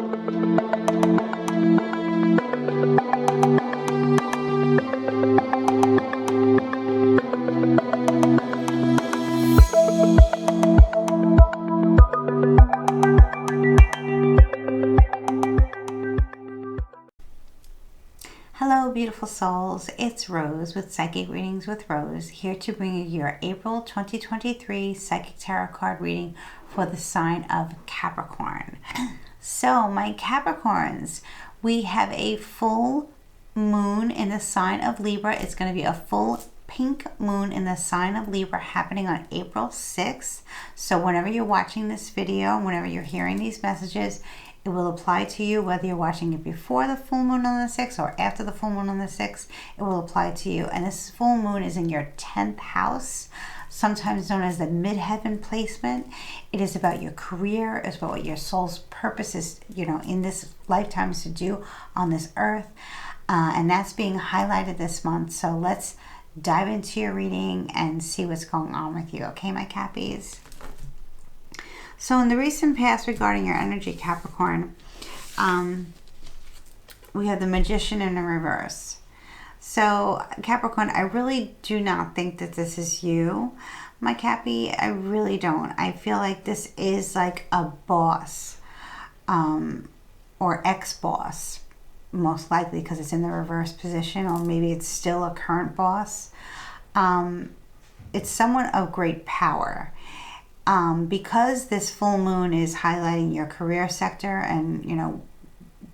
Hello beautiful souls, it's Rose with Psychic Readings with Rose, here to bring you your April 2023 Psychic Tarot card reading for the sign of Capricorn. So my Capricorns, we have a full moon in the sign of Libra. It's going to be a full pink moon in the sign of Libra happening on April 6th. So whenever you're watching this video, whenever you're hearing these messages, it will apply to you whether you're watching it before the full moon on the 6th or after the full moon on the 6th. It will apply to you. And this full moon is in your 10th house, sometimes known as the midheaven placement. It is about your career. It's about what your soul's purpose is, in this lifetime is to do on this earth. And that's being highlighted this month. So let's dive into your reading and see what's going on with you. Okay, my Cappies? So in the recent past regarding your energy, Capricorn, we have the Magician in the reverse. So Capricorn, I really do not think that this is you, my Cappy. I really don't. I feel like this is like a boss or ex-boss, most likely because it's in the reverse position, or maybe it's still a current boss. It's someone of great power. Because this full moon is highlighting your career sector and,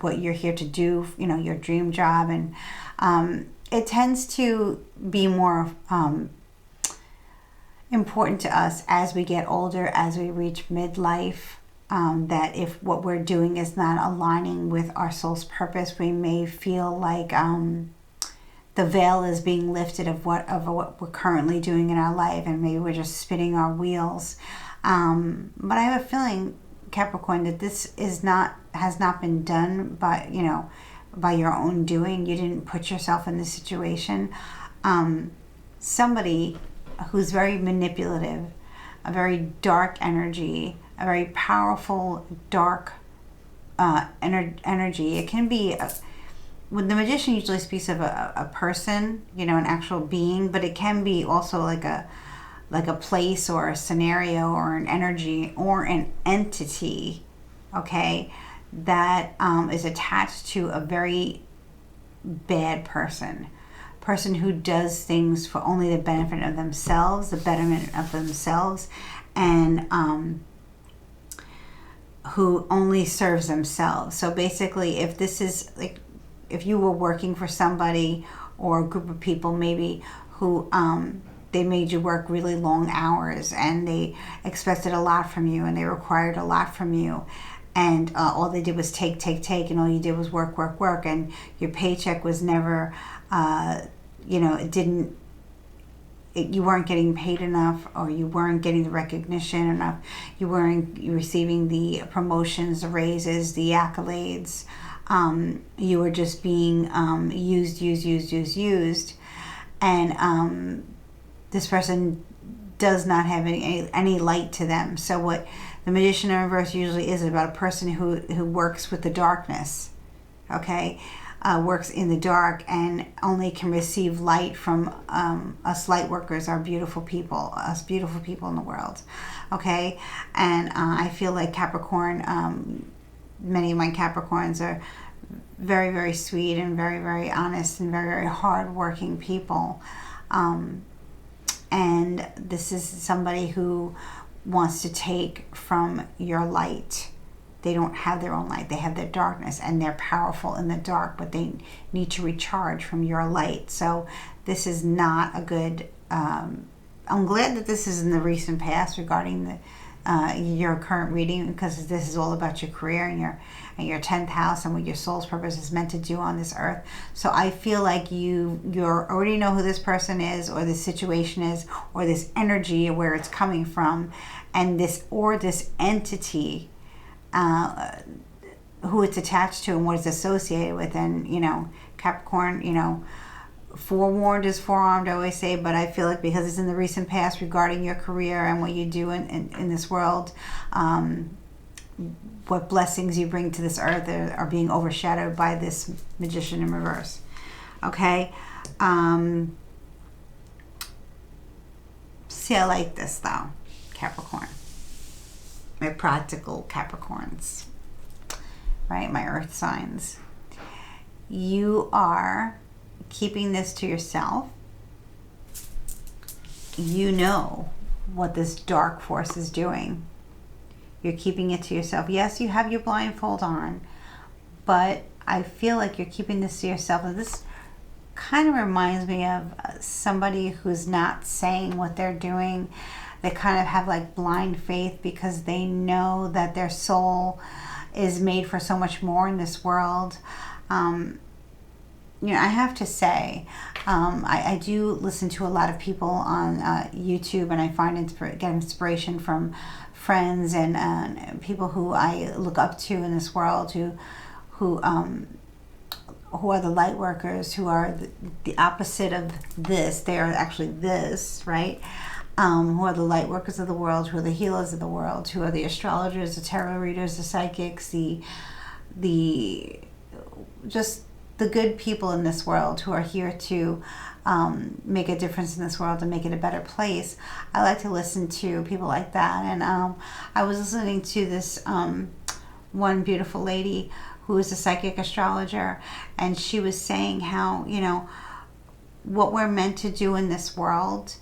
what you're here to do, your dream job. And it tends to be more important to us as we get older, as we reach midlife, that if what we're doing is not aligning with our soul's purpose, we may feel like the veil is being lifted of what we're currently doing in our life, and maybe we're just spinning our wheels. But I have a feeling, Capricorn, that this has not been done by your own doing. You didn't put yourself in this situation. Somebody who's very manipulative, a very dark energy, a very powerful dark energy. It can be when the Magician usually speaks of a person, an actual being, but it can be also like a place or a scenario or an energy or an entity, okay, that is attached to a very bad person who does things for only the benefit of themselves, the betterment of themselves, and who only serves themselves. So basically, if this is like, if you were working for somebody or a group of people maybe who they made you work really long hours and they expected a lot from you and they required a lot from you, and all they did was take, and all you did was work, and your paycheck was never, you weren't getting paid enough, or you weren't getting the recognition enough, you weren't receiving the promotions, the raises, the accolades. You were just being used, and this person does not have any light to them. So what the Magician in reverse usually is about a person who works with the darkness, okay, works in the dark and only can receive light from us light workers, us beautiful people in the world, okay. And I feel like Capricorn, many of my Capricorns are very, very sweet and very, very honest and very, very hard-working people. And this is somebody who wants to take from your light. They don't have their own light. They have their darkness, and they're powerful in the dark, but they need to recharge from your light. So this is not a good... I'm glad that this is in the recent past regarding your current reading, because this is all about your career and your 10th house and what your soul's purpose is meant to do on this earth. So I feel like you already know who this person is, or this situation is, or this energy, where it's coming from, and this entity, who it's attached to and what it's associated with. And Capricorn, forewarned is forearmed, I always say, but I feel like because it's in the recent past regarding your career and what you do in this world, what blessings you bring to this earth are being overshadowed by this Magician in reverse. Okay. See, I like this though, Capricorn. My practical Capricorns, right? My earth signs. You are keeping this to yourself. You know what this dark force is doing. You're keeping it to yourself. Yes, you have your blindfold on, but I feel like you're keeping this to yourself. And this kind of reminds me of somebody who's not saying what they're doing. They kind of have like blind faith because they know that their soul is made for so much more in this world. You know, I have to say, I do listen to a lot of people on YouTube, and I find get inspiration from friends and people who I look up to in this world, who are the light workers, who are the opposite of this. They are actually this, right? Who are the light workers of the world, who are the healers of the world, who are the astrologers, the tarot readers, the psychics, just the good people in this world who are here to make a difference in this world and make it a better place. I like to listen to people like that. And I was listening to this one beautiful lady who is a psychic astrologer, and she was saying how, you know, what we're meant to do in this world,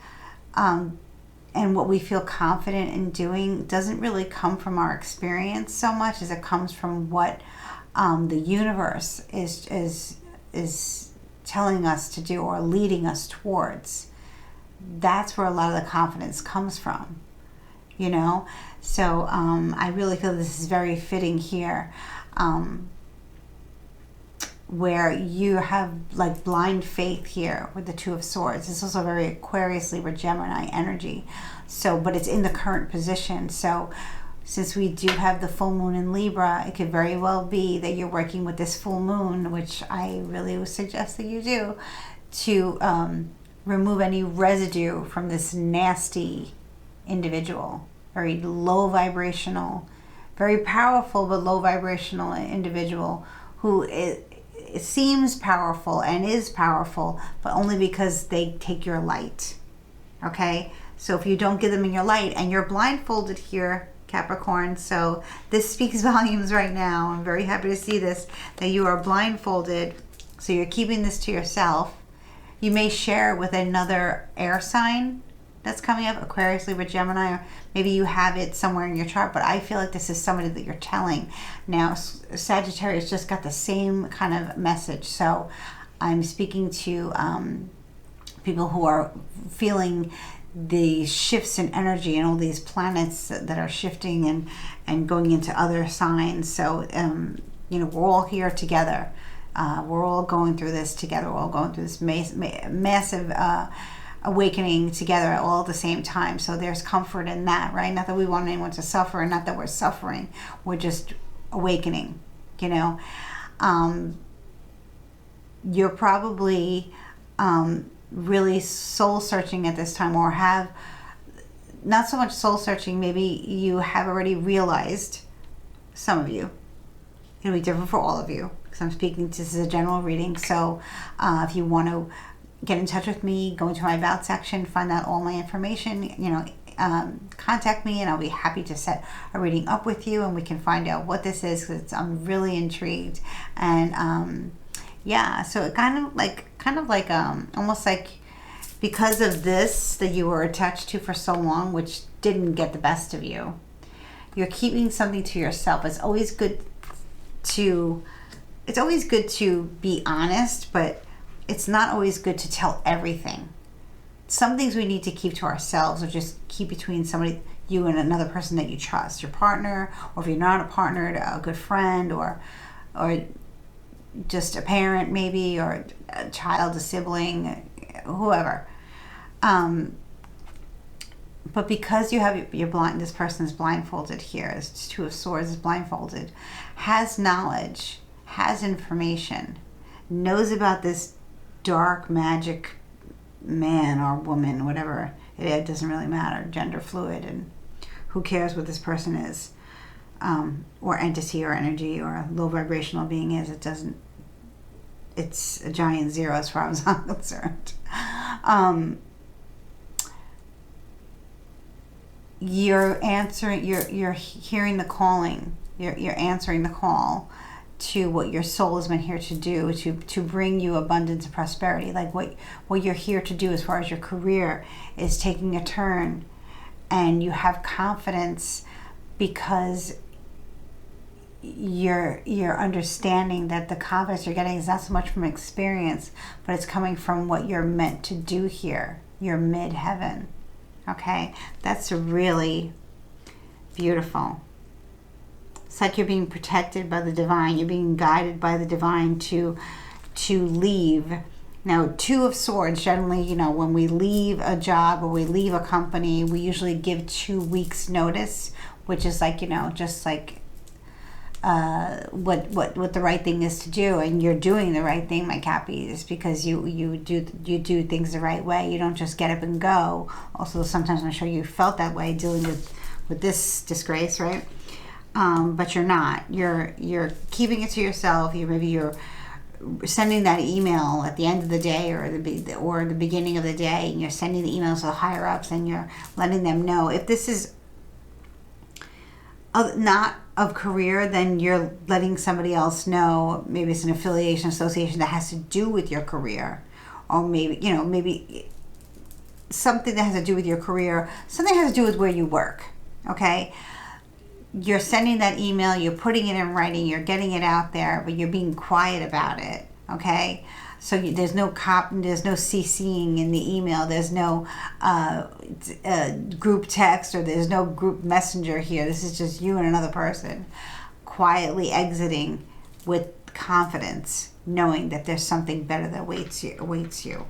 and what we feel confident in doing doesn't really come from our experience so much as it comes from what the universe is telling us to do or leading us towards. That's where a lot of the confidence comes from, you know. So I really feel this is very fitting here, where you have like blind faith here with the Two of Swords. It's also very Aquarius, Libra, Gemini energy. So, but it's in the current position. So since we do have the full moon in Libra, it could very well be that you're working with this full moon, which I really would suggest that you do, to remove any residue from this nasty individual. Very low vibrational, very powerful but low vibrational individual who it seems powerful and is powerful, but only because they take your light. Okay? So if you don't give them in your light, and you're blindfolded here, Capricorn, so this speaks volumes right now. I'm very happy to see this, that you are blindfolded, so you're keeping this to yourself. You may share with another air sign that's coming up, Aquarius, Libra, Gemini, or maybe you have it somewhere in your chart, but I feel like this is somebody that you're telling. Now, Sagittarius just got the same kind of message, so I'm speaking to people who are feeling the shifts in energy and all these planets that are shifting and going into other signs. So, you know, we're all here together. We're all going through this together. We're all going through this massive awakening together all at the same time. So there's comfort in that, right? Not that we want anyone to suffer, and not that we're suffering. We're just awakening, you know. You're probably really soul searching at this time, or have not so much soul searching. Maybe you have already realized, some of you, it'll be different for all of you because I'm speaking, this is a general reading. So if you want to get in touch with me, go into my About section, find out all my information, you know, contact me, and I'll be happy to set a reading up with you, and we can find out what this is, because I'm really intrigued. And yeah, so it kind of like almost like, because of this that you were attached to for so long, which didn't get the best of you, you're keeping something to yourself. It's always good to be honest, but it's not always good to tell everything. Some things we need to keep to ourselves, or just keep between somebody, you and another person that you trust, your partner, or if you're not a partner, a good friend, or just a parent maybe, or a child, a sibling, whoever. But because you have this person is blindfolded here, this Two of Swords is blindfolded, has knowledge, has information, knows about this dark magic man or woman, whatever it doesn't really matter, gender fluid, and who cares what this person is. or entity or energy or low vibrational being is. It's a giant zero as far as I'm concerned. You're answering, you're hearing the calling, you're answering the call to what your soul has been here to do, to bring you abundance and prosperity. Like what you're here to do as far as your career is taking a turn, and you have confidence because you're understanding that the confidence you're getting is not so much from experience, but it's coming from what you're meant to do here. You're mid-heaven. Okay? That's really beautiful. It's like you're being protected by the divine. You're being guided by the divine to leave. Now, Two of Swords, generally, when we leave a job or we leave a company, we usually give 2 weeks notice, which is like, just like what the right thing is to do. And you're doing the right thing, my Cappies, because you do things the right way. You don't just get up and go. Also, sometimes I'm sure you felt that way dealing with this disgrace, right? But you're not. You're keeping it to yourself. You're sending that email at the end of the day or the beginning of the day, and you're sending the emails to the higher ups, and you're letting them know. If this is not of career, then you're letting somebody else know. Maybe it's an affiliation, association that has to do with your career, or maybe something that has to do with your career. Something has to do with where you work. Okay. You're sending that email, you're putting it in writing, you're getting it out there, but you're being quiet about it, okay? So there's no CCing in the email, there's no group text, or there's no group messenger here. This is just you and another person quietly exiting with confidence, knowing that there's something better that awaits you.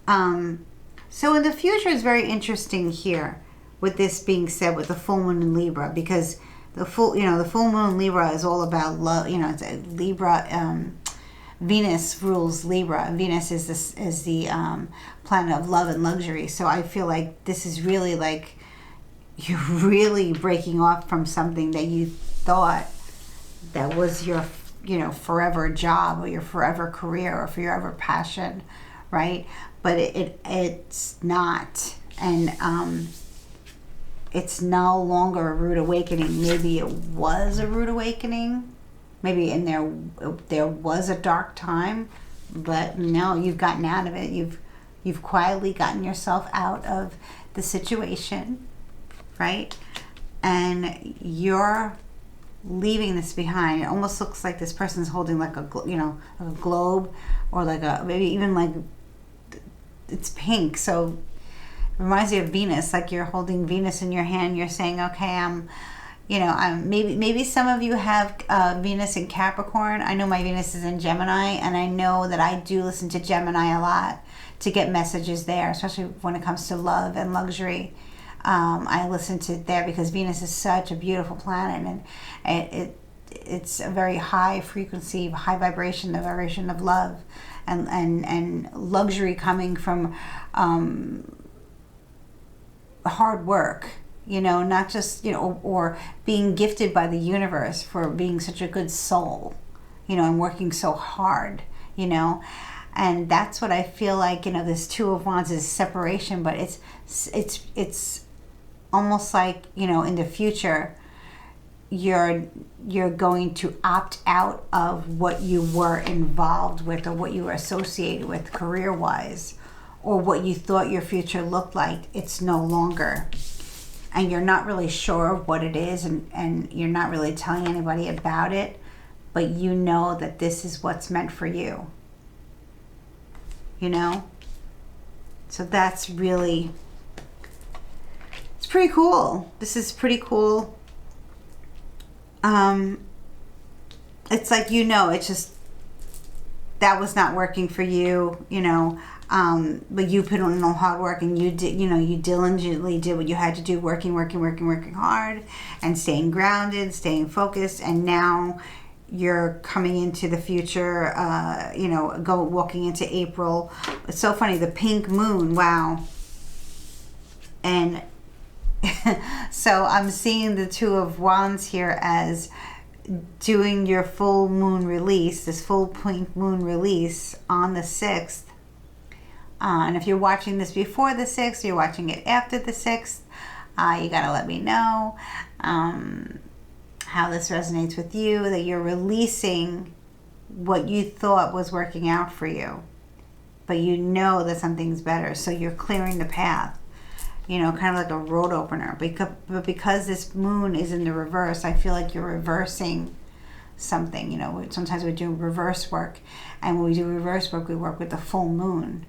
So in the future is very interesting here. With this being said, with the full moon in Libra, because the full moon in Libra is all about love. It's a Libra. Venus rules Libra. Venus is the planet of love and luxury. So I feel like this is really like you're really breaking off from something that you thought that was your forever job or your forever career or forever passion, right? But it's not, and it's no longer a rude awakening. Maybe it was a rude awakening. Maybe there was a dark time, but no, you've gotten out of it. You've quietly gotten yourself out of the situation, right? And you're leaving this behind. It almost looks like this person's holding like a globe, or like maybe even like it's pink. So reminds you of Venus, like you're holding Venus in your hand. You're saying, okay, I'm maybe some of you have Venus in Capricorn. I know my Venus is in Gemini, and I know that I do listen to Gemini a lot to get messages there, especially when it comes to love and luxury. I listen to it there because Venus is such a beautiful planet, and it's a very high frequency, high vibration, the vibration of love and luxury coming from hard work, not just, or being gifted by the universe for being such a good soul, and working so hard, and that's what I feel like, this Two of Wands is separation, but it's almost like, in the future, you're going to opt out of what you were involved with or what you were associated with career-wise, or what you thought your future looked like. It's no longer. And you're not really sure of what it is, and you're not really telling anybody about it, but you know that this is what's meant for you. So that's really, it's pretty cool. This is pretty cool. It's like, it's just, that was not working for you, but you put in the hard work, and you did, you diligently did what you had to do, working hard, and staying grounded, staying focused, and now you're coming into the future, walking into April. It's so funny, the pink moon, wow. And So I'm seeing the Two of Wands here as doing your full moon release, this full pink moon release on the 6th. And if you're watching this before the 6th, you're watching it after the 6th, you got to let me know how this resonates with you, that you're releasing what you thought was working out for you, but you know that something's better, so you're clearing the path, you know, kind of like a road opener. But because this moon is in the reverse, I feel like you're reversing something. You know, sometimes we're doing reverse work, and when we do reverse work, we work with the full moon.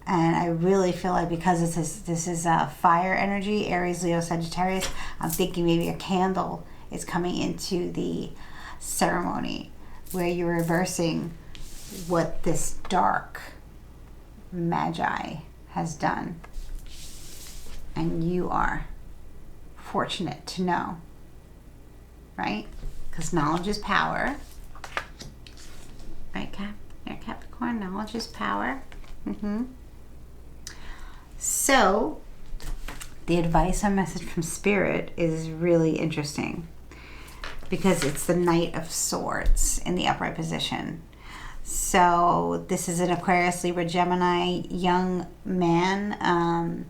And I really feel like because this is fire energy, Aries, Leo, Sagittarius, I'm thinking maybe a candle is coming into the ceremony where you're reversing what this dark magi has done. And you are fortunate to know, right? Because knowledge is power. Right, Capricorn? Knowledge is power. So, the advice or message from Spirit is really interesting because it's the Knight of Swords in the upright position. So, this is an Aquarius, Libra, Gemini young man.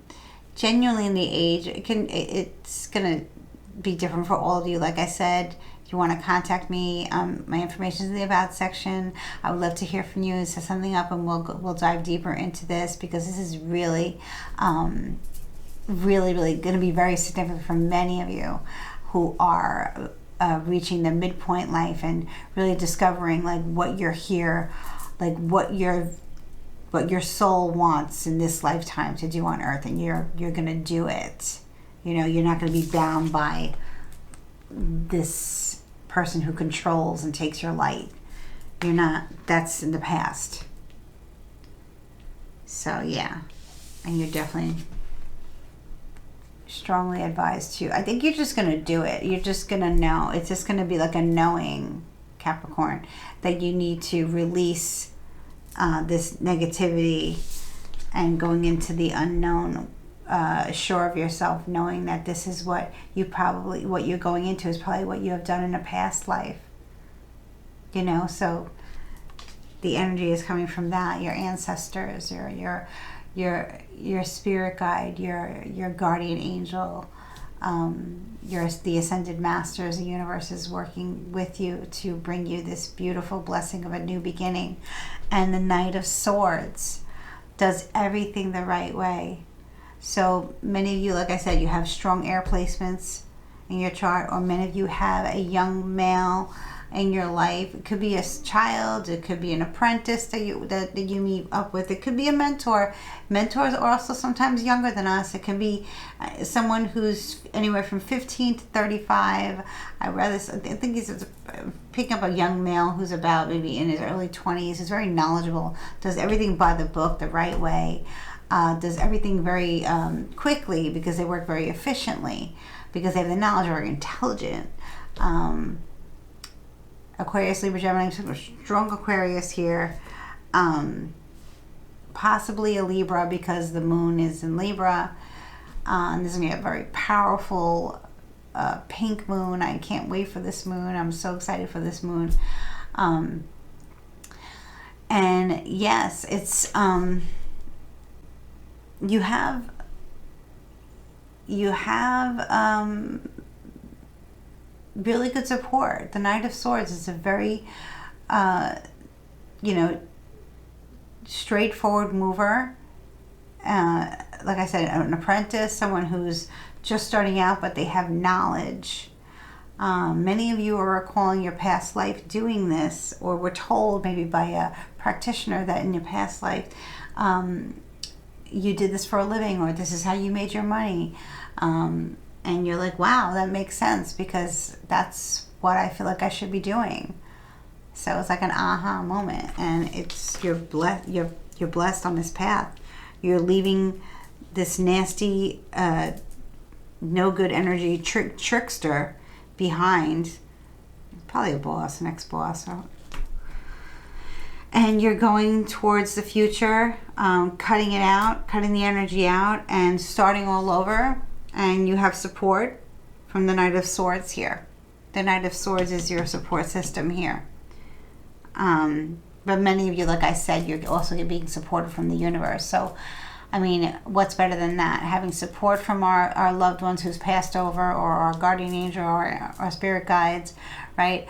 Genuinely in the age, it's going to be different for all of you. Like I said, if you want to contact me, my information is in the About section. I would love to hear from you and set something up, and we'll dive deeper into this, because this is really, really going to be very significant for many of you who are reaching the midpoint life and really discovering like what you're here, like what your soul wants in this lifetime to do on earth, and you're going to do it. You know, you're not going to be bound by this person who controls and takes your light. You're not. That's in the past. So yeah, and you're definitely strongly advised to. I think you're just going to do it. You're just going to know. It's just going to be like a knowing, Capricorn, that you need to release this negativity and going into the unknown, sure of yourself, knowing that this is what you're going into is probably what you have done in a past life. You know, so the energy is coming from that, your ancestors, your spirit guide, your guardian angel, the ascended masters. The universe is working with you to bring you this beautiful blessing of a new beginning. And the Knight of Swords does everything the right way. So many of you, like I said, you have strong air placements in your chart, or many of you have a young male in your life. It could be a child, it could be an apprentice that you meet up with, it could be a mentor. Mentors are also sometimes younger than us. It can be someone who's anywhere from 15 to 35. I think he's picking up a young male who's about maybe in his early 20s. He's very knowledgeable, does everything by the book the right way, does everything very quickly because they work very efficiently, because they have the knowledge, very intelligent. Aquarius, Libra, Gemini, strong Aquarius here. Possibly a Libra because the moon is in Libra. This is going to be a very powerful pink moon. I can't wait for this moon. I'm so excited for this moon. And yes, it's you have really good support. The Knight of Swords is a very straightforward mover. Like I said, an apprentice, someone who's just starting out, but they have knowledge. Many of you are recalling your past life doing this, or were told maybe by a practitioner that in your past life you did this for a living, or this is how you made your money. And you're like, wow, that makes sense, because that's what I feel like I should be doing. So it's like an aha moment, and it's you're blessed on this path. You're leaving this nasty, no good energy trickster behind. Probably a boss, an ex-boss. And you're going towards the future, cutting it out, cutting the energy out, and starting all over. And you have support from the Knight of Swords here. The Knight of Swords is your support system here. But many of you, like I said, you're also being supported from the universe. So, I mean, what's better than that? Having support from our loved ones who's passed over, or our guardian angel, or our spirit guides, right?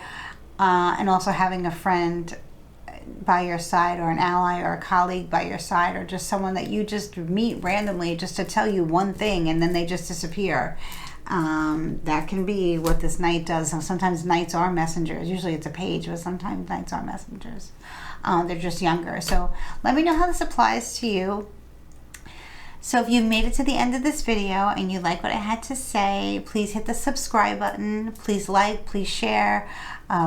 And also having a friend by your side, or an ally or a colleague by your side, or just someone that you just meet randomly just to tell you one thing and then they just disappear. That can be what this knight does. Sometimes knights are messengers. Usually it's a page, but sometimes knights are messengers. They're just younger. So let me know how this applies to you. So if you made it to the end of this video and you like what I had to say, please hit the subscribe button. Please like, please share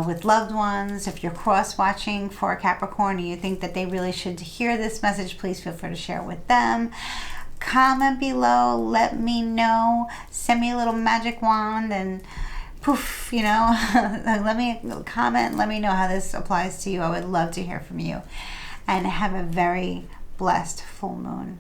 with loved ones. If you're cross-watching for a Capricorn and you think that they really should hear this message, please feel free to share it with them. Comment below, let me know, send me a little magic wand and poof, you know, let me comment, let me know how this applies to you. I would love to hear from you. And have a very blessed full moon.